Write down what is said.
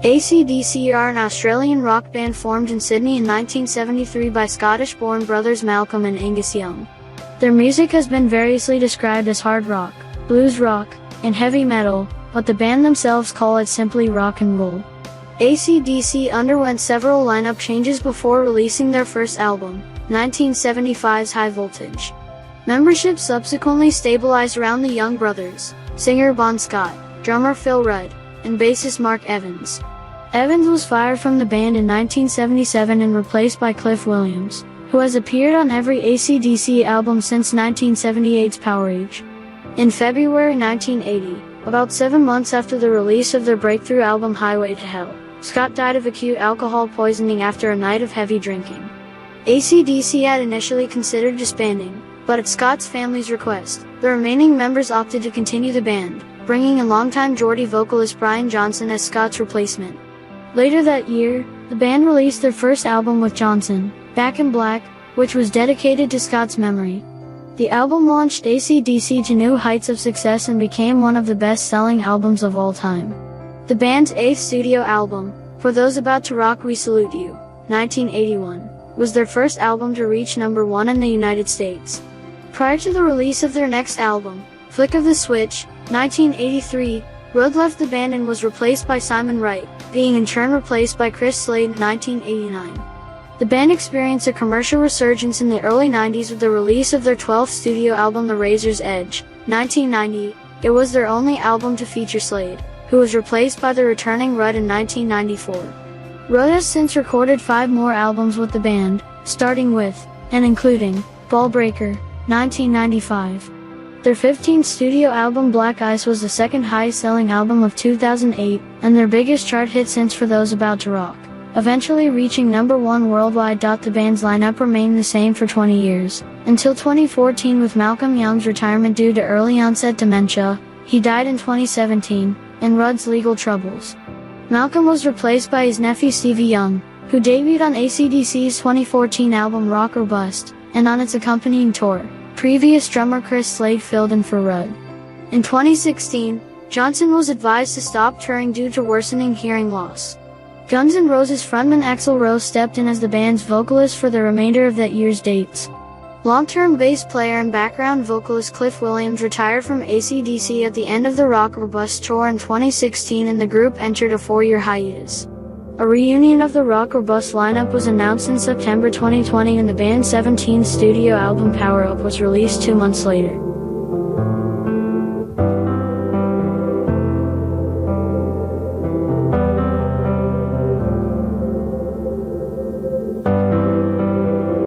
AC/DC are an Australian rock band formed in Sydney in 1973 by Scottish-born brothers Malcolm and Angus Young. Their music has been variously described as hard rock, blues rock, and heavy metal, but the band themselves call it simply rock and roll. AC/DC underwent several lineup changes before releasing their first album, 1975's High Voltage. Membership subsequently stabilized around the Young brothers, singer Bon Scott, drummer Phil Rudd, and bassist Mark Evans. Evans was fired from the band in 1977 and replaced by Cliff Williams, who has appeared on every AC/DC album since 1978's Powerage. In February 1980, about 7 months after the release of their breakthrough album Highway to Hell, Scott died of acute alcohol poisoning after a night of heavy drinking. AC/DC had initially considered disbanding, but at Scott's family's request, the remaining members opted to continue the band, bringing in longtime Geordie vocalist Brian Johnson as Scott's replacement. Later that year, the band released their first album with Johnson, Back in Black, which was dedicated to Scott's memory. The album launched AC/DC to new heights of success and became one of the best-selling albums of all time. The band's 8th studio album, For Those About to Rock We Salute You, 1981, was their first album to reach number 1 in the United States. Prior to the release of their next album, Flick of the Switch, 1983, Rudd left the band and was replaced by Simon Wright, being in turn replaced by Chris Slade in 1989. The band experienced a commercial resurgence in the early 90s with the release of their 12th studio album The Razor's Edge, 1990. It was their only album to feature Slade, who was replaced by the returning Rudd in 1994. Rudd has since recorded 5 more albums with the band, starting with, and including, Ballbreaker, 1995. Their 15th studio album Black Ice was the second highest-selling album of 2008, and their biggest chart hit since For Those About to Rock, eventually reaching number 1 worldwide. The band's lineup remained the same for 20 years, until 2014 with Malcolm Young's retirement due to early onset dementia. He died in 2017, and Rudd's legal troubles. Malcolm was replaced by his nephew Stevie Young, who debuted on AC/DC's 2014 album Rock or Bust, and on its accompanying tour. Previous drummer Chris Slade filled in for Rudd. In 2016, Johnson was advised to stop touring due to worsening hearing loss. Guns N' Roses frontman Axl Rose stepped in as the band's vocalist for the remainder of that year's dates. Long-term bass player and background vocalist Cliff Williams retired from AC/DC at the end of the Rock or Bust tour in 2016, and the group entered a 4-year hiatus. A reunion of the Rock or Bust lineup was announced in September 2020, and the band's 17th studio album Power Up was released 2 months later.